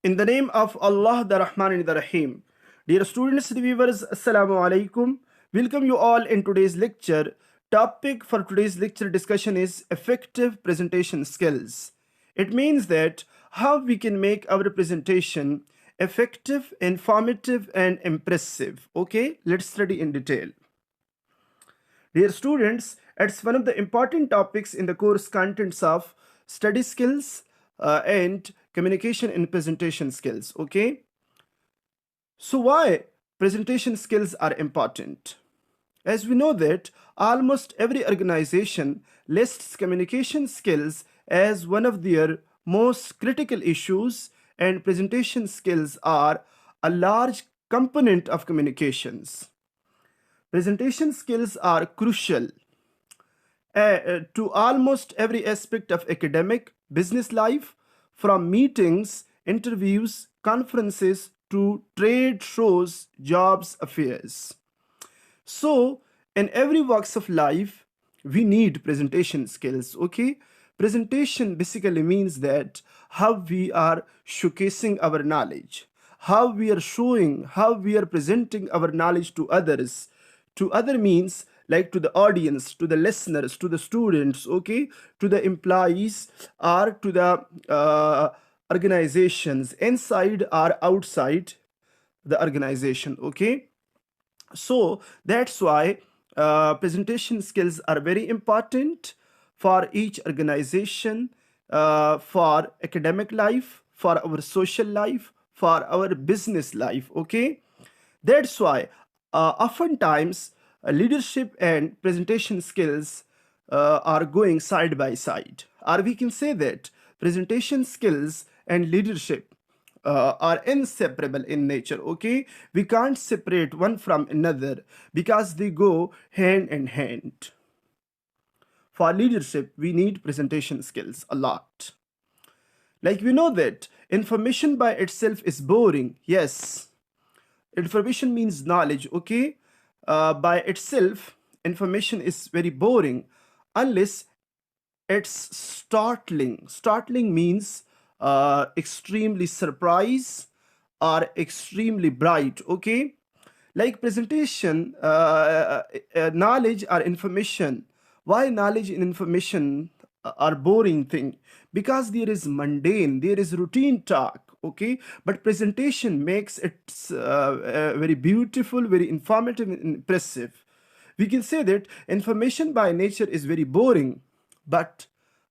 In the name of Allah, the Rahman and the Rahim. Dear students, viewers, Assalamu alaikum. Welcome you all in today's lecture. Topic for today's lecture discussion is effective presentation skills. It means that how we can make our presentation effective, informative, and impressive. Okay, let's study in detail. Dear students, it's one of the important topics in the course contents of study skills and communication and presentation skills. Okay, so why presentation skills are important? As we know that almost every organization lists communication skills as one of their most critical issues, and presentation skills are a large component of communications. Presentation skills are crucial to almost every aspect of academic, business life, from meetings, interviews, conferences to trade shows, jobs, affairs. So, in every walks of life, we need presentation skills. Okay, presentation basically means that how we are showcasing our knowledge, how we are showing, how we are presenting our knowledge to others, to other means like to the audience, to the listeners, to the students, okay, to the employees, or to the organizations inside or outside the organization. Okay, so that's why presentation skills are very important for each organization, for academic life, for our social life, for our business life. Okay, that's why oftentimes leadership and presentation skills are going side by side, or we can say that presentation skills and leadership are inseparable in nature. Okay, we can't separate one from another because they go hand in hand. For leadership, we need presentation skills a lot. Like we know that information by itself is boring. Yes, information means knowledge. Okay, by itself, information is very boring unless it's startling. Startling means extremely surprise or extremely bright. Okay, like presentation, knowledge or information. Why knowledge and information are boring thing? Because there is mundane, there is routine talk. Okay, but presentation makes it very beautiful, very informative and impressive. We can say that information by nature is very boring, but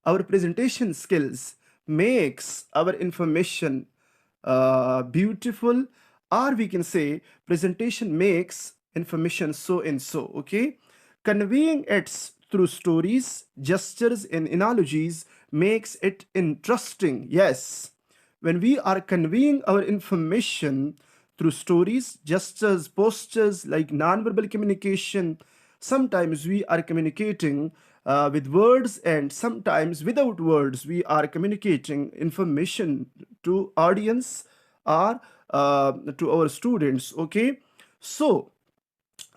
our presentation skills makes our information beautiful, or we can say presentation makes information so and so. Okay, conveying it through stories, gestures, and analogies makes it interesting. Yes, when we are conveying our information through stories, gestures, postures, like nonverbal communication, sometimes we are communicating with words, and sometimes without words we are communicating information to audience or to our students. Okay, so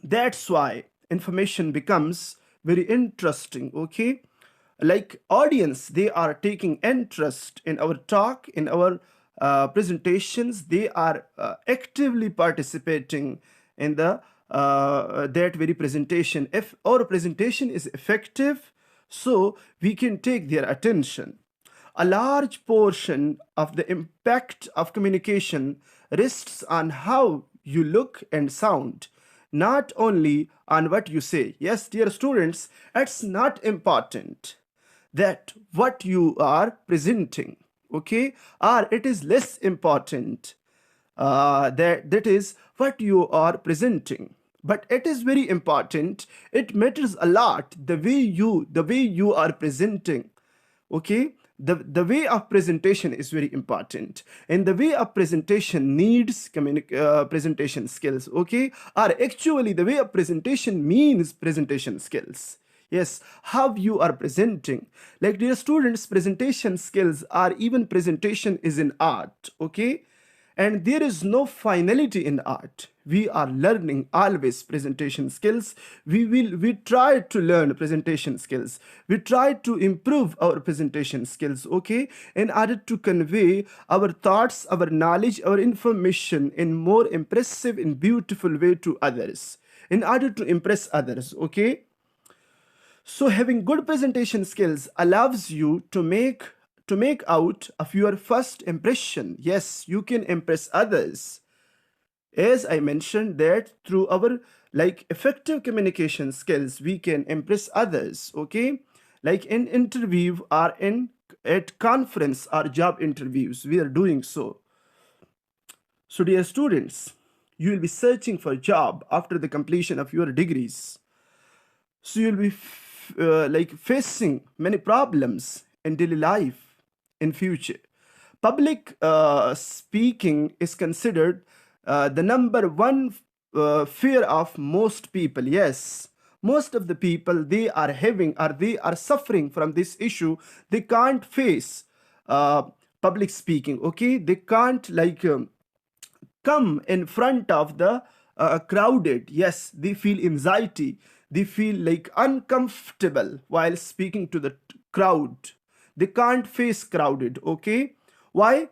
that's why information becomes very interesting. Okay, like audience, they are taking interest in our talk, in our presentations. They are actively participating in the that very presentation. If our presentation is effective, so we can take their attention. A large portion of the impact of communication rests on how you look and sound, not only on what you say. Yes, dear students, it's not important that what you are presenting, okay, or it is less important that is what you are presenting, but it is very important. It matters a lot the way you are presenting. Okay, the way of presentation is very important, and the way of presentation needs presentation skills. Okay, or actually the way of presentation means presentation skills. Yes, how you are presenting. Like dear students, presentation skills or even presentation is an art. Okay, And there is no finality in art. We are learning always presentation skills. We try to learn presentation skills. We try to improve our presentation skills, okay, in order to convey our thoughts, our knowledge, our information in more impressive and beautiful way to others, in order to impress others, okay. So having good presentation skills allows you to make out of your first impression. Yes, you can impress others. As I mentioned that through our like effective communication skills, we can impress others, okay? Like in interview or in at conference or job interviews, we are doing so. So dear students, you will be searching for a job after the completion of your degrees. So you'll be like facing many problems in daily life in future. Public speaking is considered the number one fear of most people. Yes, most of the people, they are having or they are suffering from this issue. They can't face uh, public speaking. Okay, they can't like come in front of the crowded. Yes, they feel anxiety, they feel like uncomfortable while speaking to the crowd. They can't face crowded, okay. Why?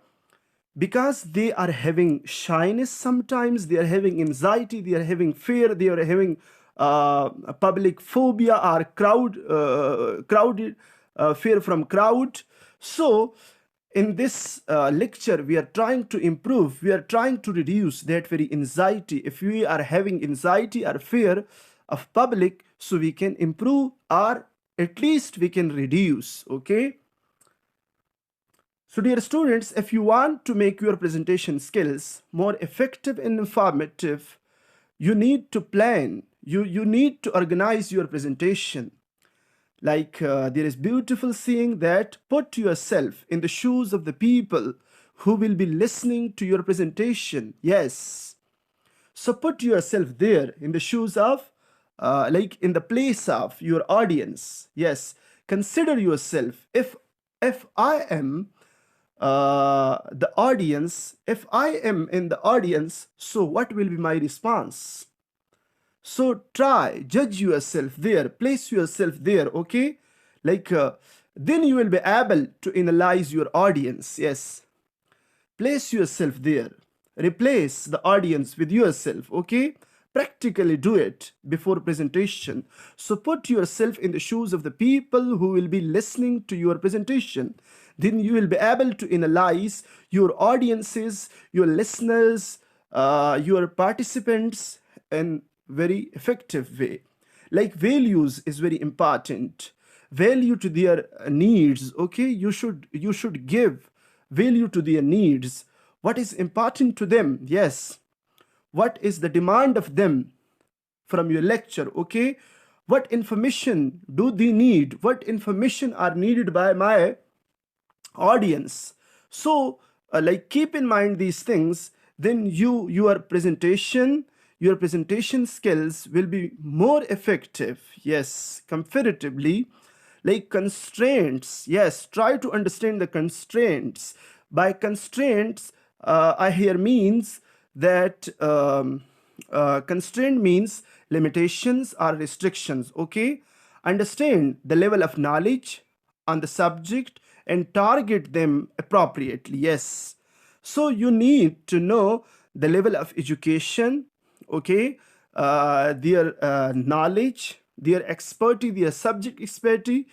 Because they are having shyness, sometimes they are having anxiety, they are having fear, they are having public phobia or crowded fear from crowd. So in this lecture we are trying to improve, we are trying to reduce that very anxiety. If we are having anxiety or fear of public, so we can improve or at least we can reduce, okay. So dear students, if you want to make your presentation skills more effective and informative, you need to plan, you need to organize your presentation. Like there is beautiful saying that put yourself in the shoes of the people who will be listening to your presentation. Yes. So put yourself there in the shoes of, like in the place of your audience. Yes. Consider yourself. If I am the audience, if I am in the audience, so what will be my response? So try, judge yourself there, place yourself there, okay? Like, then you will be able to analyze your audience. Yes. Place yourself there. Replace the audience with yourself, okay? Practically do it before presentation. So put yourself in the shoes of the people who will be listening to your presentation. Then you will be able to analyze your audiences, your listeners, your participants in very effective way. Like values is very important. Value to their needs, okay? You should give value to their needs. What is important to them? Yes. What is the demand of them from your lecture, okay? What information do they need? What information are needed by my audience? So like keep in mind these things, then your presentation skills will be more effective. Yes, comparatively. Like constraints, yes, try to understand the constraints. By constraints, I here means that constraint means limitations or restrictions, okay. Understand the level of knowledge on the subject and target them appropriately. Yes. So you need to know the level of education, okay, their knowledge, their expertise, their subject expertise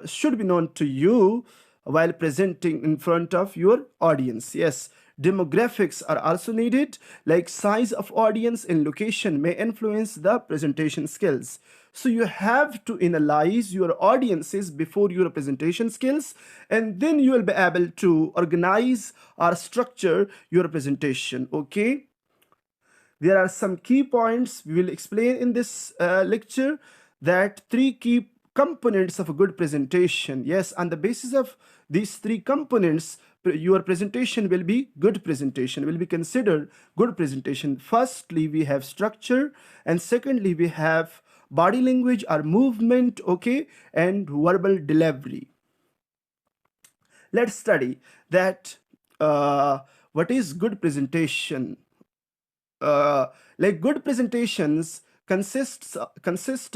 should be known to you while presenting in front of your audience. Yes. Demographics are also needed, like size of audience and location may influence the presentation skills. So you have to analyze your audiences before your presentation skills, and then you will be able to organize or structure your presentation, okay. There are some key points we will explain in this lecture, that three key components of a good presentation. Yes, on the basis of these three components, your presentation will be good presentation, will be considered good presentation. Firstly, we have structure, and secondly, we have body language or movement, okay, and verbal delivery. Let's study that what is good presentation? uh, like good presentations consist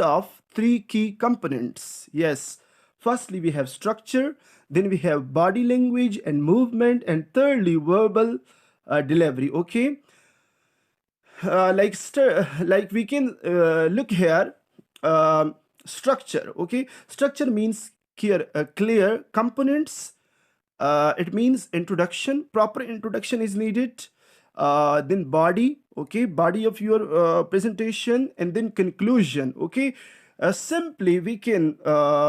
of three key components. Yes, firstly we have structure, then we have body language and movement, and thirdly verbal delivery. Okay, like we can look here. Structure. Okay, structure means clear components. It means introduction, proper introduction is needed. Then body, okay, body of your presentation, and then conclusion. Okay, simply we can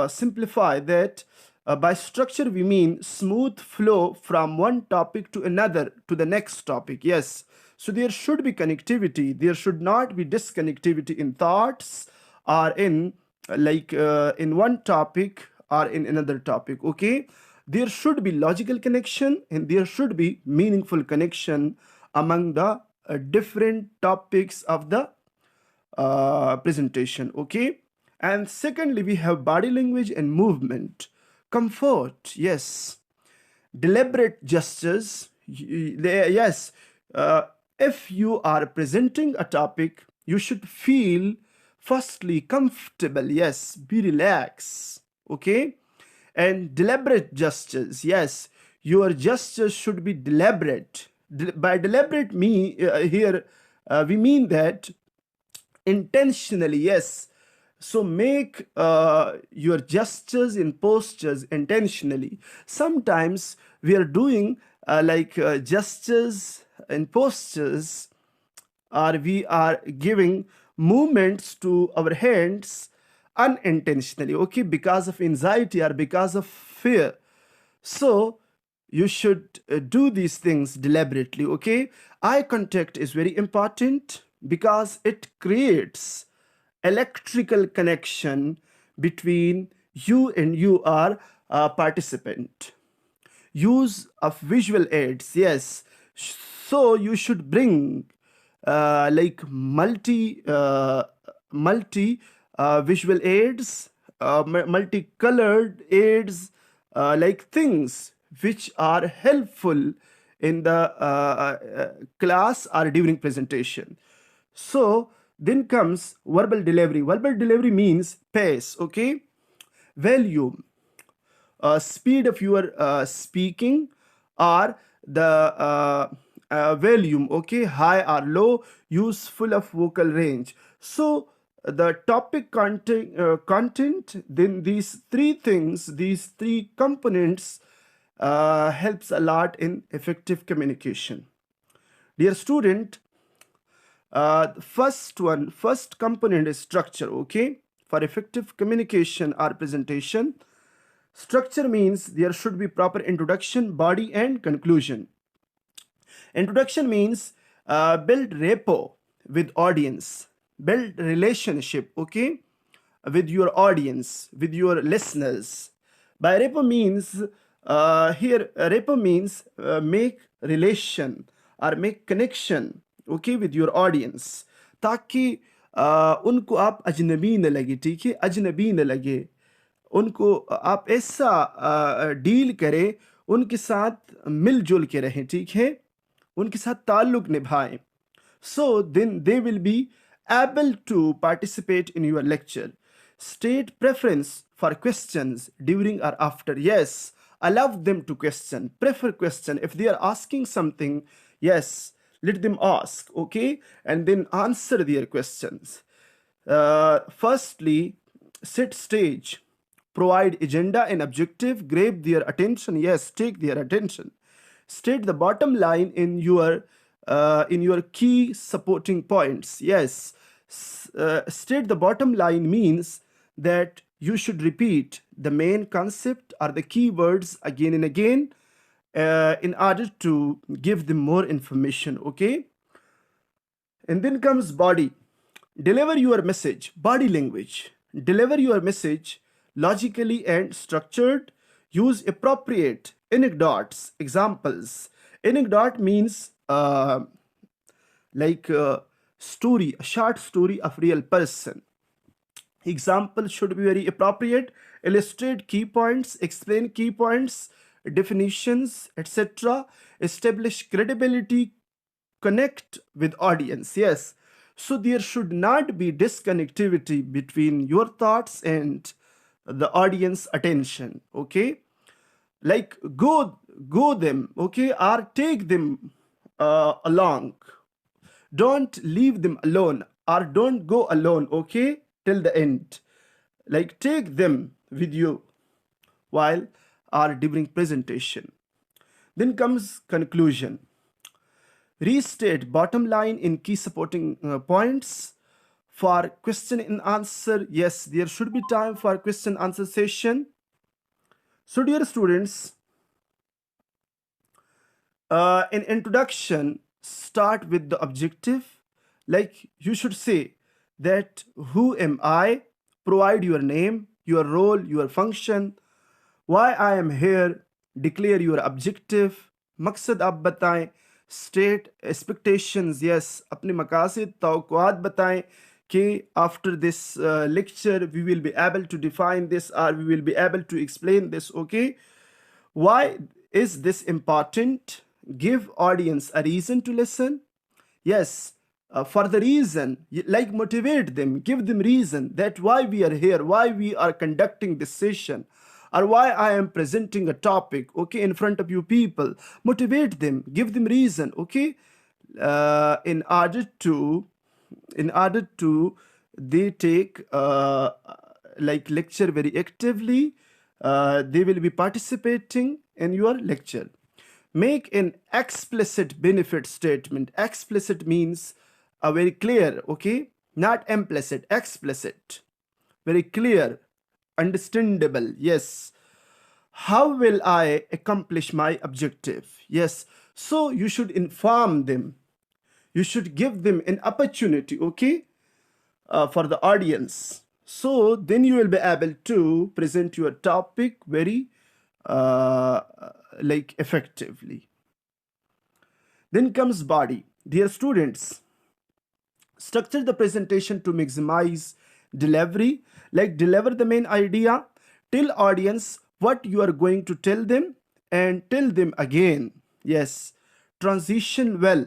simplify that. By structure we mean smooth flow from one topic to another to the next topic. Yes, so there should be connectivity, there should not be disconnectivity in thoughts, or in one topic or in another topic. Okay, there should be logical connection and there should be meaningful connection among the different topics of the presentation. Okay, and secondly we have body language and movement. Comfort, yes. Deliberate gestures, yes. uh, if you are presenting a topic, you should feel firstly comfortable. Yes, be relaxed. Okay, and deliberate gestures, yes, your gestures should be deliberate. By deliberate me here we mean that intentionally. Yes, so make your gestures and postures intentionally. Sometimes we are doing gestures and postures, or we are giving movements to our hands unintentionally, okay, because of anxiety or because of fear. So you should do these things deliberately. Okay, eye contact is very important because it creates electrical connection between you and your participant. Use of visual aids, yes. So you should bring like multi visual aids, multicolored aids, like things which are helpful in the class or during presentation. So then comes verbal delivery. Verbal delivery means pace. Okay, volume, speed of your speaking, or the volume, okay, high or low, useful of vocal range. So the topic content, then these three things, these three components helps a lot in effective communication. Dear student, first component is structure. Okay, for effective communication or presentation, structure means there should be proper introduction, body, and conclusion. Introduction means build rapport with audience, build relationship, okay, with your audience, with your listeners. By rapport means rapport means make relation or make connection, okay, with your audience, ताकि उनको आप अजनबी न लगे. ठीक है, अजनबी न लगे, उनको आप ऐसा डील करें, उनके साथ मिलजुल के रहें. ठीक है, उनके साथ ताल्लुक निभाएं. So then they will be able to participate in your lecture. State preference for questions during or after. Yes, allow them to question, prefer question. If they are asking something, yes, let them ask, okay, and then answer their questions. Firstly, set stage, provide agenda and objective, grab their attention. Yes, take their attention. State the bottom line in your key supporting points. Yes, state the bottom line means that you should repeat the main concept or the keywords again and again in order to give them more information. Okay, and then comes body. Deliver your message, body language. Deliver your message logically and structured. Use appropriate anecdotes, examples. Anecdote means story, a short story of real person. Example should be very appropriate. Illustrate key points, explain key points, definitions, etc. Establish credibility, connect with audience. Yes. So there should not be disconnectivity between your thoughts and the audience attention. Okay. Like go them, okay, or take them along. Don't leave them alone, or don't go alone, okay, till the end. Like take them with you while or during presentation. Then comes conclusion. Restate bottom line in key supporting points. For question and answer, yes, there should be time for question answer session. So dear students, in introduction, start with the objective. Like you should say that who am I? Provide your name, your role, your function, why I am here, declare your objective, मकसद आप बताएं, state expectations, yes, अपने मकासद तवक्कुआत बताएं कि after this lecture we will be able to define this or we will be able to explain this, okay? Why is this important? Give audience a reason to listen. Yes, for the reason, like motivate them, give them reason that why we are here, why we are conducting this session, or why I am presenting a topic, okay, in front of you people. Motivate them, give them reason, okay, in order to they take like lecture very actively. They will be participating in your lecture. Make an explicit benefit statement. Explicit means a very clear, okay, not implicit, explicit, very clear, understandable. Yes, how will I accomplish my objective? Yes, so you should inform them, you should give them an opportunity, okay, for the audience. So then you will be able to present your topic very uh, like effectively. Then comes body. Dear students, structure the presentation to maximize delivery. Like deliver the main idea, tell audience what you are going to tell them, and tell them again. Yes, transition well.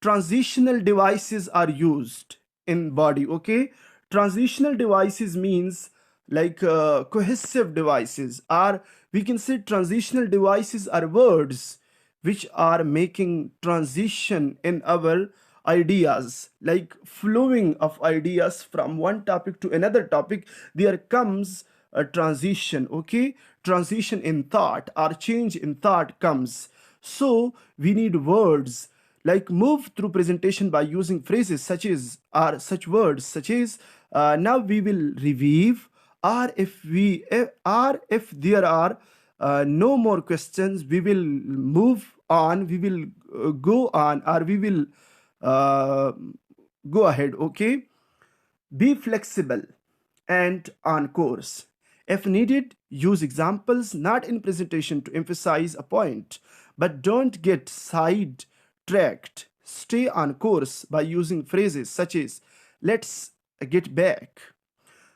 Transitional devices are used in body, okay? Transitional devices means like cohesive devices, or we can say transitional devices are words which are making transition in our ideas, like flowing of ideas from one topic to another topic. There comes a transition, okay, transition in thought or change in thought comes. So we need words, like move through presentation by using phrases such as or such words such as now we will review, or if there are no more questions, we will move on, we will go on, or we will uh, go ahead, okay? Be flexible and on course. If needed, use examples not in presentation to emphasize a point, but don't get sidetracked. Stay on course by using phrases such as let's get back.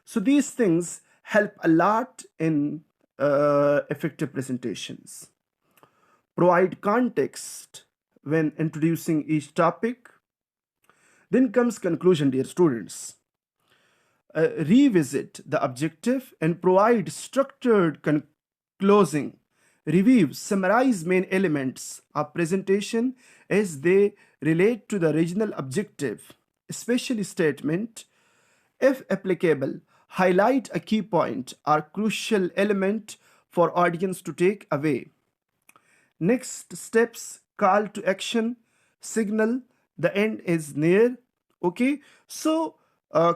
So these things help a lot in effective presentations. Provide context when introducing each topic. Then comes conclusion, dear students. Revisit the objective and provide structured closing. Review, summarize main elements of presentation as they relate to the original objective, especially statement. If applicable, highlight a key point or crucial element for audience to take away. Next steps, call to action, signal the end is near. Okay, so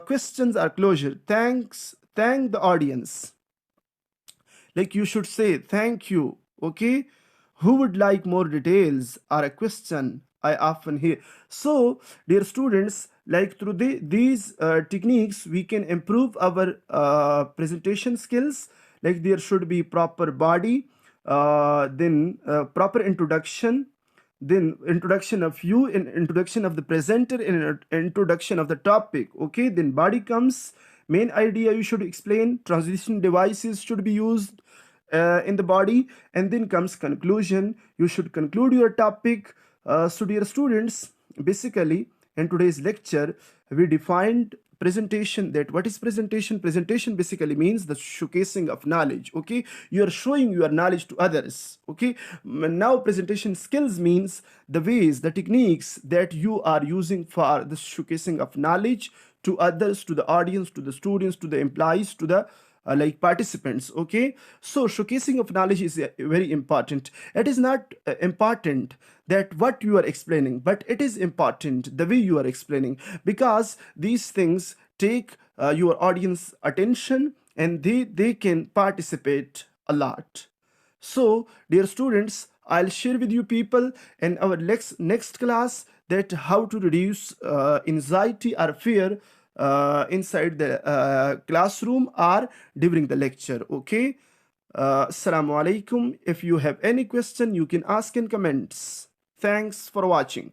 questions are closure. Thank the audience. Like you should say thank you, okay? Who would like more details or a question I often hear? So dear students, like through these techniques we can improve our presentation skills. Like there should be proper body, then proper introduction, then introduction of you, in introduction of the presenter, and introduction of the topic, okay? Then body comes, main idea you should explain, transition devices should be used, in the body, and then comes conclusion. You should conclude your topic. So dear students, basically in today's lecture we defined presentation. That what is presentation? Presentation basically means the showcasing of knowledge. Okay, you are showing your knowledge to others. Okay, now presentation skills means the ways, the techniques that you are using for the showcasing of knowledge to others, to the audience, to the students, to the employees, to the like participants. Okay, so showcasing of knowledge is very important. It is not important that what you are explaining, but it is important the way you are explaining, because these things take your audience attention, and they can participate a lot. So, dear students, I'll share with you people in our next class that how to reduce anxiety or fear inside the classroom or during the lecture. Okay. Assalamu alaikum. If you have any question, you can ask in comments. Thanks for watching.